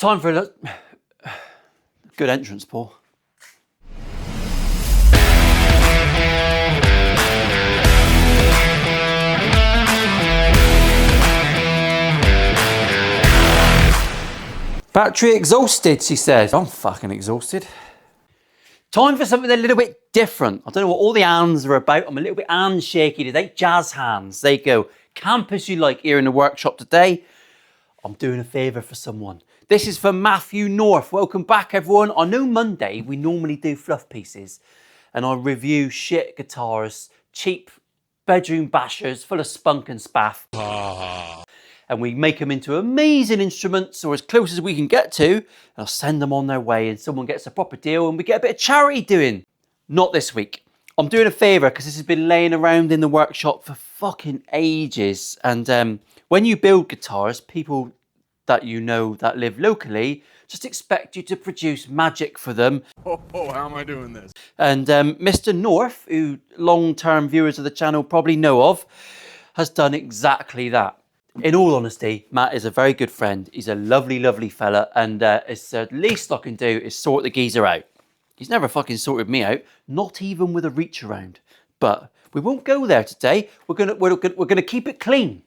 Time for a good entrance, Paul. Battery exhausted, she says. I'm fucking exhausted. Time for something a little bit different. I don't know what all the hands are about. I'm a little bit hand shaky today. Jazz hands. There you go. Camp as you like here in the workshop today. I'm doing a favour for someone. This is for Matthew North. Welcome back, everyone. I know Monday we normally do fluff pieces and I review shit guitars, cheap bedroom bashers full of spunk and spaff. And we make them into amazing instruments, or as close as we can get to, and I'll send them on their way and someone gets a proper deal and we get a bit of charity doing. Not this week. I'm doing a favour because this has been laying around in the workshop for fucking ages. And when you build guitars, people that you know that live locally just expect you to produce magic for them. Oh, how am I doing this? And Mr. North, who long-term viewers of the channel probably know of, has done exactly that. In all honesty, Matt is a very good friend. He's a lovely, lovely fella. And it's the least I can do is sort the geezer out. He's never fucking sorted me out, not even with a reach around. But we won't go there today. We're gonna keep it clean.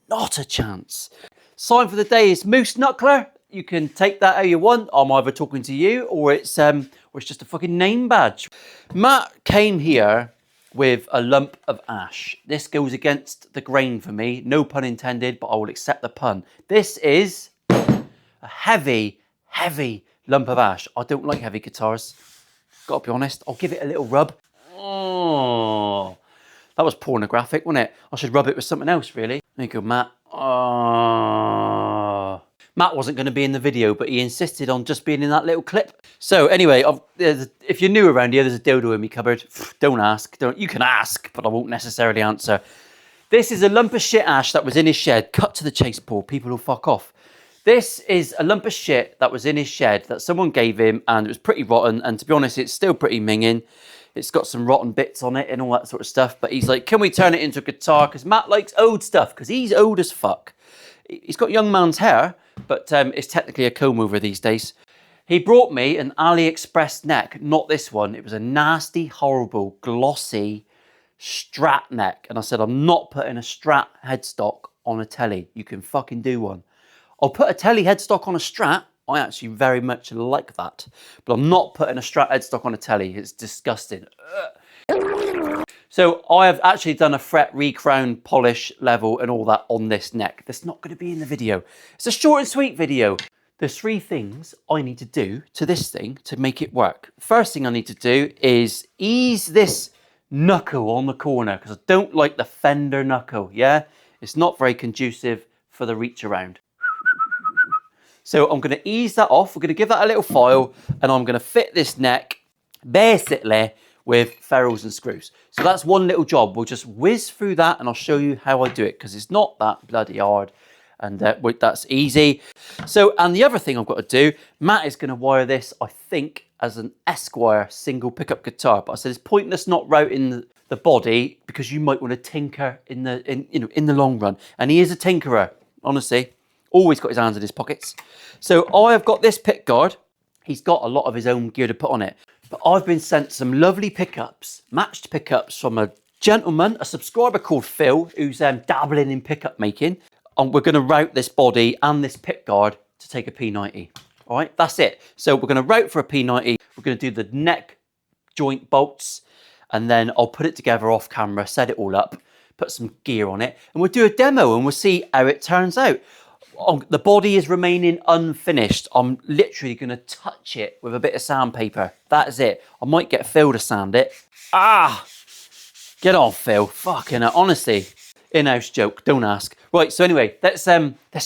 Not a chance. Sign for the day is Moose Knuckler. You can take that how you want. I'm either talking to you or it's just a fucking name badge. Matt came here with a lump of ash. This goes against the grain for me. No pun intended, but I will accept the pun. This is a heavy, heavy lump of ash. I don't like heavy guitars. Gotta be honest. I'll give it a little rub. Oh, that was pornographic, wasn't it? I should rub it with something else, really. There you go, Matt. Oh. Matt wasn't going to be in the video, but he insisted on just being in that little clip. So anyway, if you're new around here, there's a dildo in my cupboard. Don't ask. You can ask, but I won't necessarily answer. This is a lump of shit ash that was in his shed. Cut to the chase, Paul. People will fuck off. This is a lump of shit that was in his shed that someone gave him, and it was pretty rotten. And to be honest, it's still pretty minging. It's got some rotten bits on it and all that sort of stuff. But he's like, can we turn it into a guitar? Because Matt likes old stuff, because he's old as fuck. He's got young man's hair, but it's technically a comb over these days. He brought me an AliExpress neck, not this one. It was a nasty, horrible, glossy Strat neck. And I said, I'm not putting a Strat headstock on a Tele. You can fucking do one. I'll put a Tele headstock on a Strat. I actually very much like that. But I'm not putting a Strat headstock on a Tele. It's disgusting. So I have actually done a fret recrown polish level and all that on this neck. That's not going to be in the video. It's a short and sweet video. There's 3 things I need to do to this thing to make it work. First thing I need to do is ease this knuckle on the corner because I don't like the fender knuckle, yeah? It's not very conducive for the reach around. So I'm going to ease that off. We're going to give that a little file and I'm going to fit this neck basically with ferrules and screws. So that's one little job. We'll just whiz through that and I'll show you how I do it because it's not that bloody hard and that's easy. So, and the other thing I've got to do, Matt is going to wire this, I think, as an Esquire single pickup guitar. But I said it's pointless not routing the body because you might want to tinker in the long run. And he is a tinkerer, honestly. Always got his hands in his pockets. So I have got this pick guard. He's got a lot of his own gear to put on it. But I've been sent some lovely pickups, matched pickups from a gentleman, a subscriber called Phil, who's dabbling in pickup making. And we're going to route this body and this pick guard to take a P90. All right, that's it. So we're going to route for a P90. We're going to do the neck joint bolts. And then I'll put it together off camera, set it all up, put some gear on it. And we'll do a demo and we'll see how it turns out. The body is remaining unfinished. I'm literally going to touch it with a bit of sandpaper. That's it. I might get Phil to sand it. Ah! Get on, Phil. Fucking hell. Honestly, in-house joke. Don't ask. Right, so anyway, let's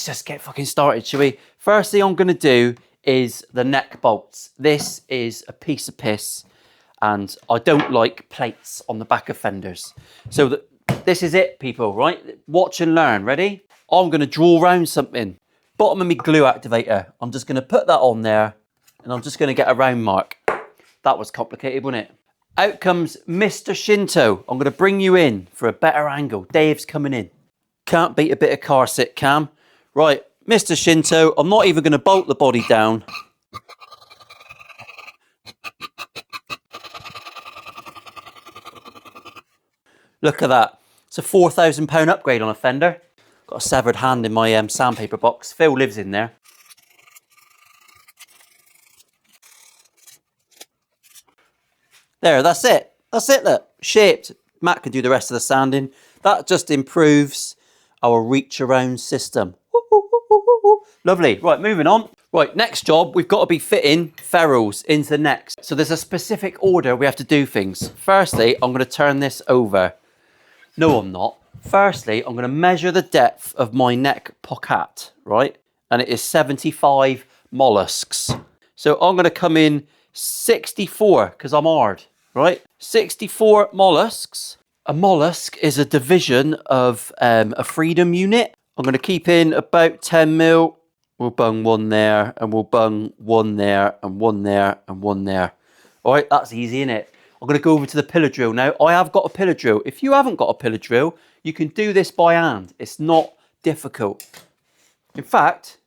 just get fucking started, shall we? First thing I'm going to do is the neck bolts. This is a piece of piss, and I don't like plates on the back of fenders. So this is it, people, right? Watch and learn. Ready? I'm going to draw around something. Bottom of my glue activator. I'm just going to put that on there and I'm just going to get a round mark. That was complicated, wasn't it? Out comes Mr. Shinto. I'm going to bring you in for a better angle. Dave's coming in. Can't beat a bit of car sit cam. Right, Mr. Shinto, I'm not even going to bolt the body down. Look at that. It's a £4,000 upgrade on a fender. Got a severed hand in my sandpaper box. Phil lives in there. There, that's it. That's it, look. Shaped. Matt can do the rest of the sanding. That just improves our reach around system. Lovely. Right, moving on. Right, next job, we've got to be fitting ferrules into the necks. So there's a specific order we have to do things. Firstly, I'm going to turn this over. No, I'm not. Firstly, I'm going to measure the depth of my neck pocket, right? And it is 75 mollusks. So I'm going to come in 64 because I'm hard, right? 64 mollusks. A mollusk is a division of a freedom unit. I'm going to keep in about 10 mil. We'll bung one there, and we'll bung one there, and one there, and one there. All right, that's easy, isn't it? I'm going to go over to the pillar drill now. I have got a pillar drill. If you haven't got a pillar drill, you can do this by hand. It's not difficult. In fact,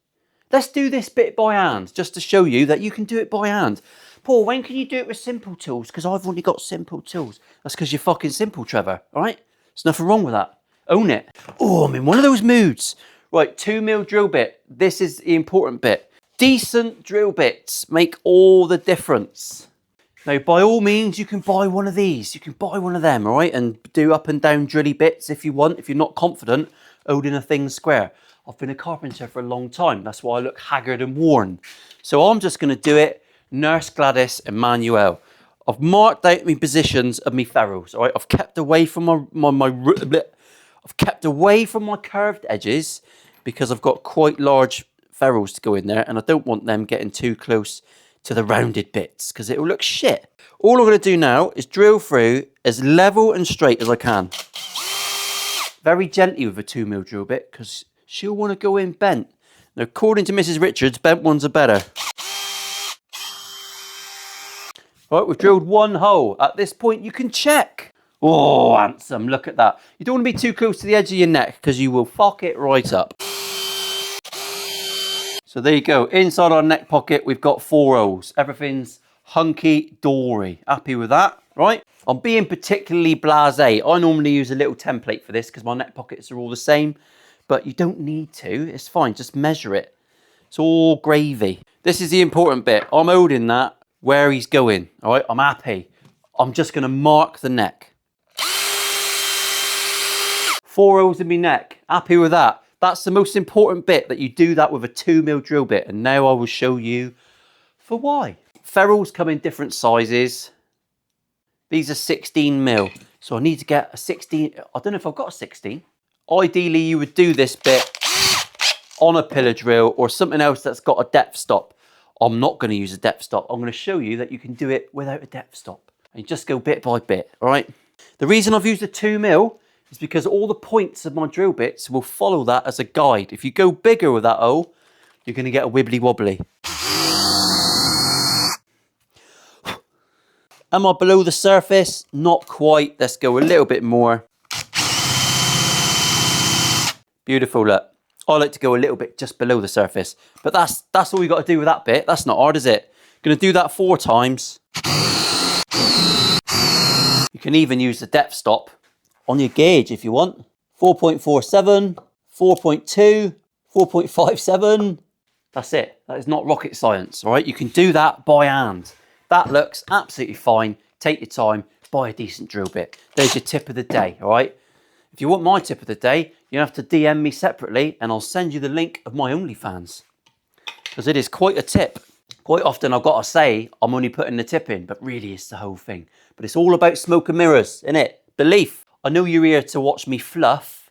let's do this bit by hand, just to show you that you can do it by hand. Paul, when can you do it with simple tools? Because I've only got simple tools. That's because you're fucking simple, Trevor, all right? There's nothing wrong with that. Own it. Oh, I'm in one of those moods. Right, 2 mil drill bit. This is the important bit. Decent drill bits make all the difference. Now, by all means, you can buy one of these. You can buy one of them, all right? And do up and down drilly bits if you want, if you're not confident holding a thing square. I've been a carpenter for a long time. That's why I look haggard and worn. So I'm just going to do it Nurse Gladys and Manuel. I've marked out my positions of my ferrules, all right? I've kept away from I've kept away from my curved edges because I've got quite large ferrules to go in there and I don't want them getting too close to the rounded bits because it will look shit. All I'm going to do now is drill through as level and straight as I can. Very gently with a 2 mil drill bit because she'll want to go in bent. Now, according to Mrs. Richards, bent ones are better. Right, we've drilled one hole. At this point, you can check. Oh, handsome, look at that. You don't want to be too close to the edge of your neck because you will fuck it right up. So there you go. Inside our neck pocket, we've got 4 holes. Everything's hunky-dory. Happy with that, right? I'm being particularly blasé. I normally use a little template for this because my neck pockets are all the same, but you don't need to. It's fine, just measure it. It's all gravy. This is the important bit. I'm holding that where he's going, all right? I'm happy. I'm just going to mark the neck. 4 holes in my neck. Happy with that. That's the most important bit, that you do that with a 2 mil drill bit. And now I will show you for why. Ferrules come in different sizes. These are 16 mil. So I need to get a 16. I don't know if I've got a 16. Ideally, you would do this bit on a pillar drill or something else that's got a depth stop. I'm not going to use a depth stop. I'm going to show you that you can do it without a depth stop. And you just go bit by bit, all right? The reason I've used a 2 mil is because all the points of my drill bits will follow that as a guide. If you go bigger with that hole, you're going to get a wibbly wobbly. Am I below the surface? Not quite. Let's go a little bit more. Beautiful, look. I like to go a little bit just below the surface. But that's all you got to do with that bit. That's not hard, is it? Going to do that 4 times. You can even use the depth stop on your gauge if you want. 4.47, 4.2, 4.57. That's it. That is not rocket science, all right? You can do that by hand. That looks absolutely fine. Take your time, buy a decent drill bit. There's your tip of the day, all right? If you want my tip of the day, you have to DM me separately and I'll send you the link of my OnlyFans. Because it is quite a tip. Quite often I've got to say I'm only putting the tip in, but really it's the whole thing. But it's all about smoke and mirrors, innit? Belief. I know you're here to watch me fluff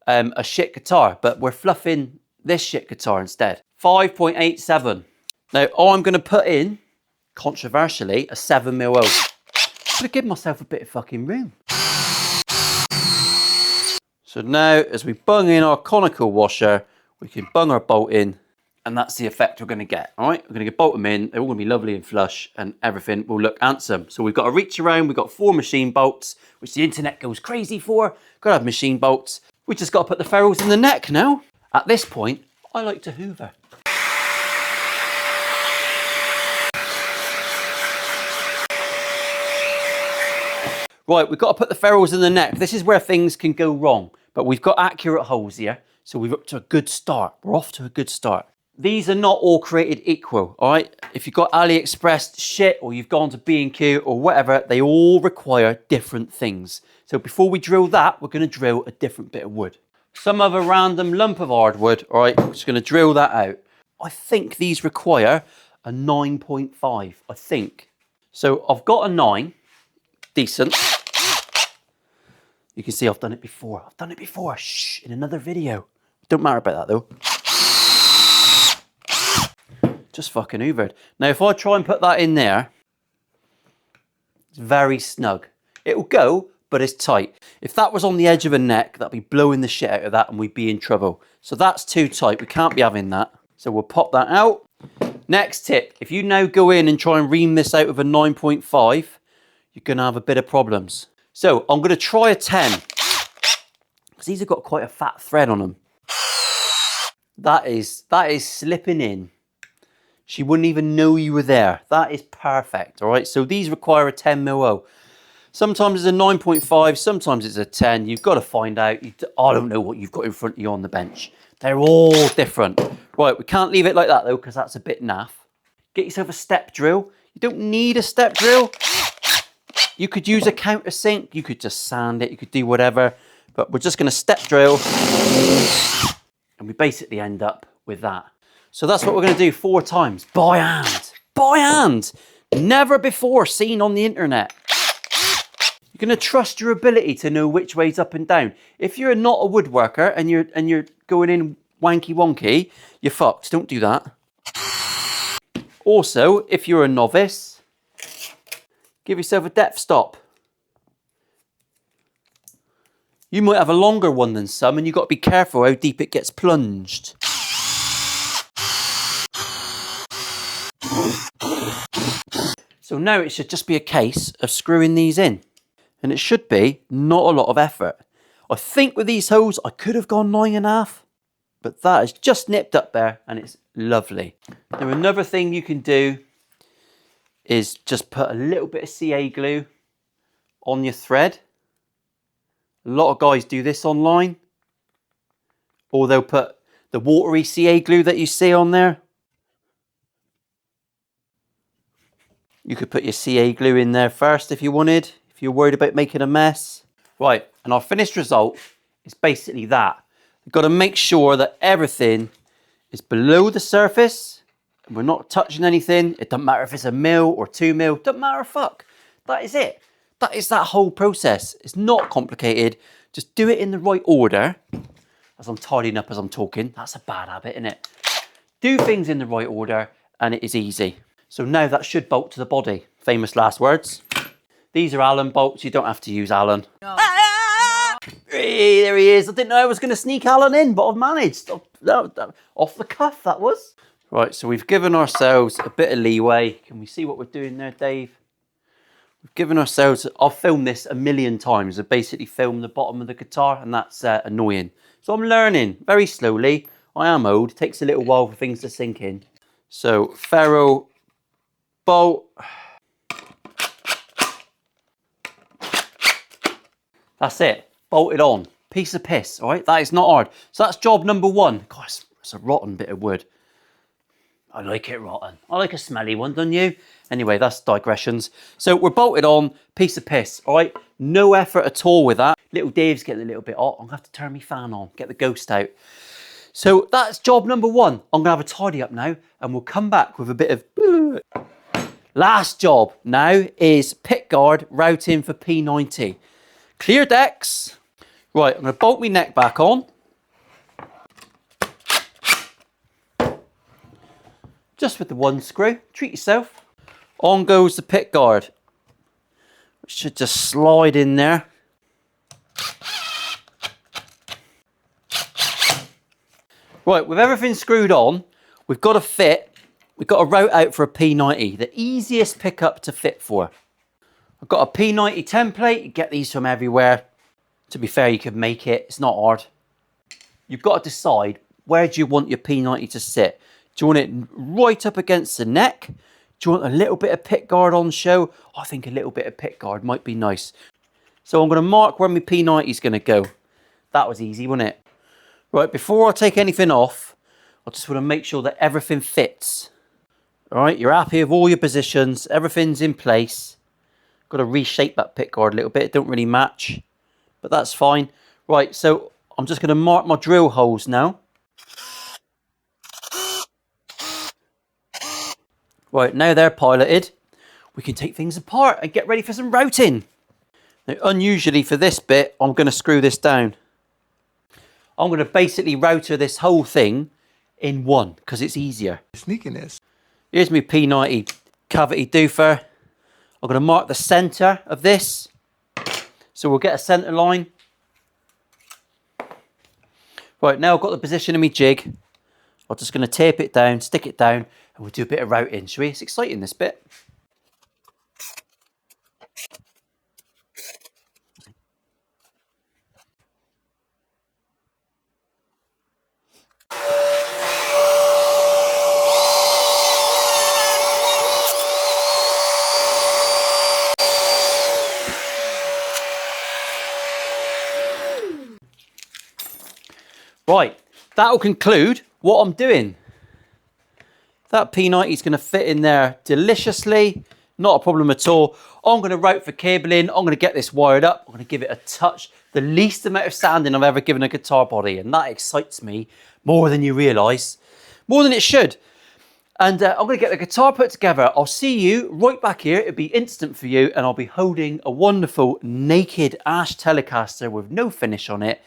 a shit guitar, but we're fluffing this shit guitar instead. 5.87. Now I'm going to put in, controversially, a 7 mil hole. I'm going to give myself a bit of fucking room. So now, as we bung in our conical washer, we can bung our bolt in, and that's the effect we're going to get, all right? We're going to bolt them in, they're all going to be lovely and flush, and everything will look handsome. So we've got a reach around, we've got 4 machine bolts, which the internet goes crazy for. Got to have machine bolts. We just got to put the ferrules in the neck now. At this point, I like to hoover. Right, we've got to put the ferrules in the neck. This is where things can go wrong, but we've got accurate holes here, so we're up to a good start. We're off to a good start. These are not all created equal, all right? If you've got AliExpress shit or you've gone to B&Q or whatever, they all require different things. So before we drill that, we're going to drill a different bit of wood. Some other random lump of hardwood, all right? We're just going to drill that out. I think these require a 9.5, I think. So I've got a 9, decent. You can see I've done it before. I've done it before, shh, in another video. Don't matter about that though. Just fucking hoovered. Now, if I try and put that in there, it's very snug. It'll go, but it's tight. If that was on the edge of a neck, that'd be blowing the shit out of that and we'd be in trouble. So that's too tight. We can't be having that. So we'll pop that out. Next tip, if you now go in and try and ream this out with a 9.5, you're gonna have a bit of problems. So I'm gonna try a 10, because these have got quite a fat thread on them. That is slipping in. She wouldn't even know you were there. That is perfect, all right? So these require a 10mm. Sometimes it's a 9.5, sometimes it's a 10. You've got to find out. I don't know what you've got in front of you on the bench. They're all different. Right, we can't leave it like that though, because that's a bit naff. Get yourself a step drill. You don't need a step drill. You could use a countersink. You could just sand it. You could do whatever. But we're just going to step drill. And we basically end up with that. So that's what we're going to do 4 times. By hand. By hand. Never before seen on the internet. You're going to trust your ability to know which way's up and down. If you're not a woodworker and you're going in wanky wonky, you're fucked. Don't do that. Also, if you're a novice, give yourself a depth stop. You might have a longer one than some and you've got to be careful how deep it gets plunged. So now it should just be a case of screwing these in. And it should be not a lot of effort. I think with these holes, I could have gone 9.5, but that is just nipped up there and it's lovely. Now another thing you can do is just put a little bit of CA glue on your thread. A lot of guys do this online, or they'll put the watery CA glue that you see on there. You could put your CA glue in there first if you wanted, if you're worried about making a mess. Right, and our finished result is basically that. We've got to make sure that everything is below the surface and we're not touching anything. It doesn't matter if it's 1mm or 2mm, doesn't matter a fuck. That is it. That is that whole process. It's not complicated. Just do it in the right order. As I'm tidying up as I'm talking, that's a bad habit, isn't it? Do things in the right order and it is easy. So now that should bolt to the body. Famous last words. These are Allen bolts. You don't have to use Allen. No. Hey, there he is. I didn't know I was going to sneak Allen in, but I've managed. Off the cuff, that was. Right, so we've given ourselves a bit of leeway. Can we see what we're doing there, Dave? We've given ourselves... I've filmed this a million times. I've basically filmed the bottom of the guitar, and that's annoying. So I'm learning very slowly. I am old. It takes a little while for things to sink in. So, ferrule... bolt. That's it. Bolted on. Piece of piss, all right? That is not hard. So that's job number 1. Gosh, it's a rotten bit of wood. I like it rotten. I like a smelly one, don't you? Anyway, that's digressions. So we're bolted on. Piece of piss, all right? No effort at all with that. Little Dave's getting a little bit hot. I'm going to have to turn my fan on, get the ghost out. So that's job number 1. I'm going to have a tidy up now and we'll come back with a bit of... Last job now is pickguard routing for P90. Clear decks. Right, I'm going to bolt my neck back on. Just with the 1 screw. Treat yourself. On goes the pickguard. It should just slide in there. Right, with everything screwed on, we've got to fit. We've got a route out for a P90, the easiest pickup to fit for. I've got a P90 template. You get these from everywhere. To be fair, you could make it. It's not hard. You've got to decide where do you want your P90 to sit? Do you want it right up against the neck? Do you want a little bit of pick guard on show? I think a little bit of pick guard might be nice. So I'm going to mark where my P90 is going to go. That was easy, wasn't it? Right, before I take anything off, I just want to make sure that everything fits. All right, you're happy with all your positions. Everything's in place. Got to reshape that pick guard a little bit. It don't really match, but that's fine. Right, so I'm just going to mark my drill holes now. Right, now they're piloted, we can take things apart and get ready for some routing. Now, unusually for this bit, I'm going to screw this down. I'm going to basically router this whole thing in one, because it's easier. Sneakiness. Here's my P90 cavity doofer. I'm going to mark the centre of this. So we'll get a centre line. Right, now I've got the position of my jig. I'm just going to tape it down, stick it down, and we'll do a bit of routing, shall we? It's exciting, this bit. Right, that will conclude what I'm doing. That P90 is going to fit in there deliciously. Not a problem at all. I'm going to route for cabling. I'm going to get this wired up. I'm going to give it a touch. The least amount of sanding I've ever given a guitar body. And that excites me more than you realise. More than it should. And I'm going to get the guitar put together. I'll see you right back here. It'll be instant for you. And I'll be holding a wonderful naked ash Telecaster with no finish on it.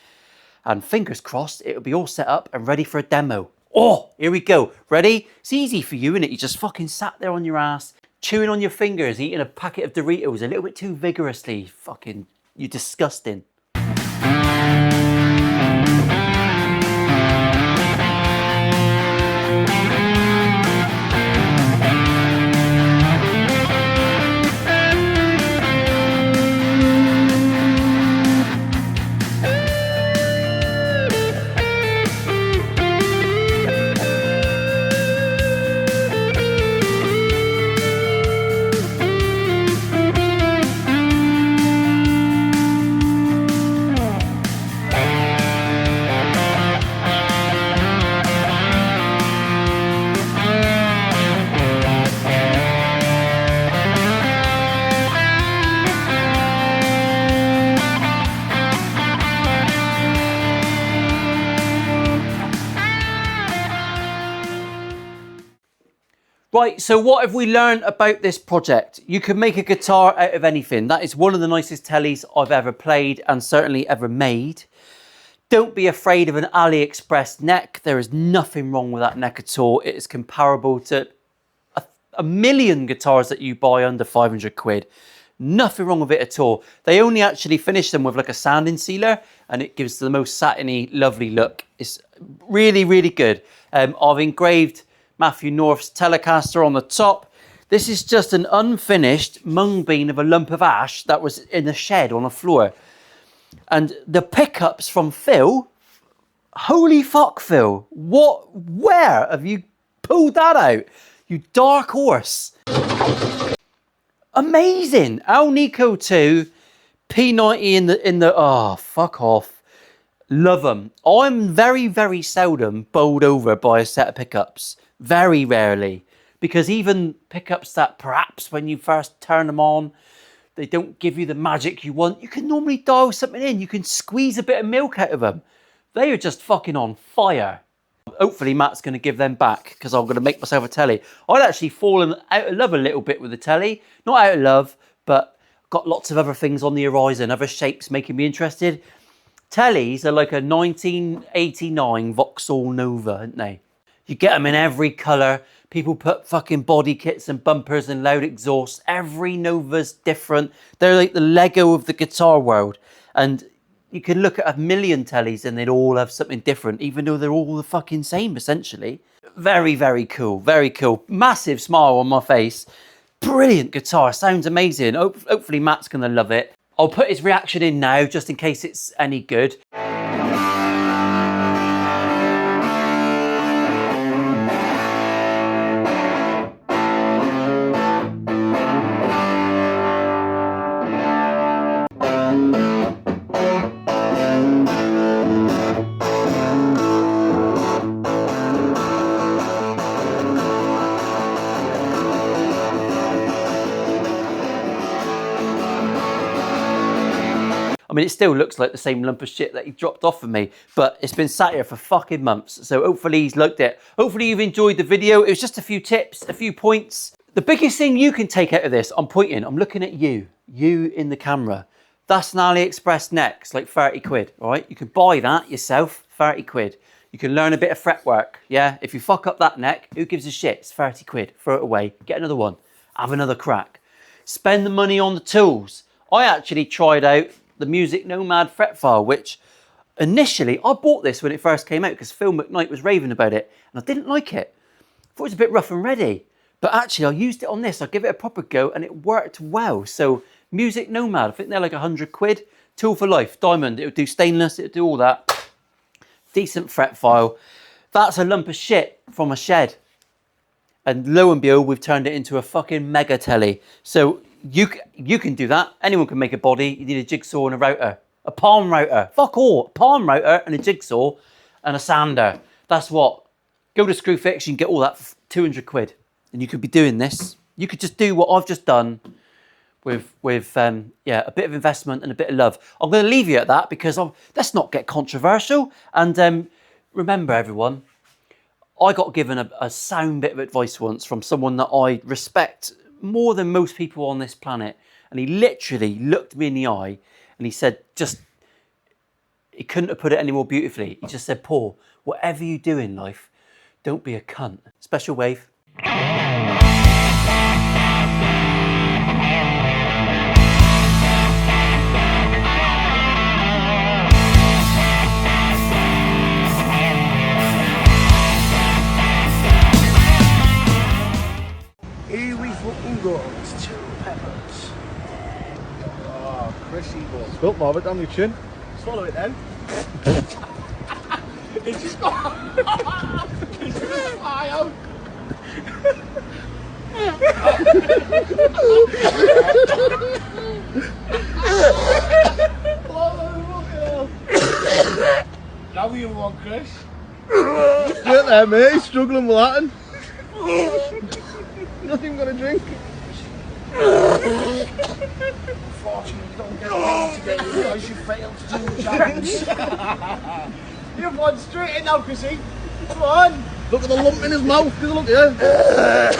And fingers crossed, it'll be all set up and ready for a demo. Oh, here we go. Ready? It's easy for you, innit? You just fucking sat there on your ass, chewing on your fingers, eating a packet of Doritos a little bit too vigorously. Fucking, you're disgusting. Right, so what have we learned about this project? You can make a guitar out of anything. That is one of the nicest Teles I've ever played and certainly ever made. Don't be afraid of an AliExpress neck. There is nothing wrong with that neck at all. It is comparable to a million guitars that you buy under 500 quid. Nothing wrong with it at all. They only actually finish them with like a sanding sealer and it gives the most satiny, lovely look. It's really, really good. I've engraved Matthew North's Telecaster on the top. This is just an unfinished mung bean of a lump of ash that was in a shed on a floor. And the pickups from Phil, holy fuck Phil, where have you pulled that out? You dark horse. Amazing. Al Nico 2, P90 in the, oh, fuck off. Love them. I'm very, very seldom bowled over by a set of pickups. Very rarely. Because even pickups that perhaps when you first turn them on, they don't give you the magic you want. You can normally dial something in. You can squeeze a bit of milk out of them. They are just fucking on fire. Hopefully Matt's going to give them back because I'm going to make myself a Tele. I'd actually fallen out of love a little bit with the Tele. Not out of love, but got lots of other things on the horizon, other shapes making me interested. Teles are like a 1989 Vauxhall Nova, aren't they? You get them in every colour. People put fucking body kits and bumpers and loud exhausts. Every Nova's different. They're like the Lego of the guitar world. And you can look at a million Teles and they'd all have something different, even though they're all the fucking same, essentially. Very, very cool. Very cool. Massive smile on my face. Brilliant guitar. Sounds amazing. Hopefully Matt's going to love it. I'll put his reaction in now, just in case it's any good. I mean, it still looks like the same lump of shit that he dropped off of me, but it's been sat here for fucking months. So hopefully he's liked it. Hopefully you've enjoyed the video. It was just a few tips, a few points. The biggest thing you can take out of this, I'm pointing, I'm looking at you in the camera. That's an AliExpress neck, it's like 30 quid, all right? You can buy that yourself, 30 quid. You can learn a bit of fretwork, yeah? If you fuck up that neck, who gives a shit? It's 30 quid, throw it away, get another one, have another crack. Spend the money on the tools. I actually tried out the Music Nomad fret file, which initially, I bought this when it first came out because Phil McKnight was raving about it, and I didn't like it. I thought it was a bit rough and ready. But actually, I used it on this. I give it a proper go, and it worked well. So, Music Nomad, I think they're like 100 quid. Tool for life, diamond. It would do stainless. It would do all that. Decent fret file. That's a lump of shit from a shed. And lo and behold, we've turned it into a fucking mega Tele. So, you can do that. Anyone can make a body. You need a jigsaw and a router. A palm router. Fuck all. A palm router and a jigsaw and a sander. That's what. Go to Screwfix. You can get all that for 200 quid. And you could be doing this. You could just do what I've just done with yeah, a bit of investment and a bit of love. I'm going to leave you at that because let's not get controversial. And remember, everyone, I got given a sound bit of advice once from someone that I respect more than most people on this planet. And he literally looked me in the eye and he said, he couldn't have put it any more beautifully. He just said, Paul, whatever you do in life, don't be a cunt. Special wave. Here we fucking go. It's 2 peppers. Oh, Chrissy boy. Spilt more of it down your chin. Swallow it then. It's just gone. It's just fly out. Now you want, Chris? Sit there, mate. He's struggling with Latin. Nothing gonna drink. Unfortunately, you don't get it today because you failed to do the challenge. You've gone straight in now, Chrissy. Come on. Look at the lump in his mouth. Look at you.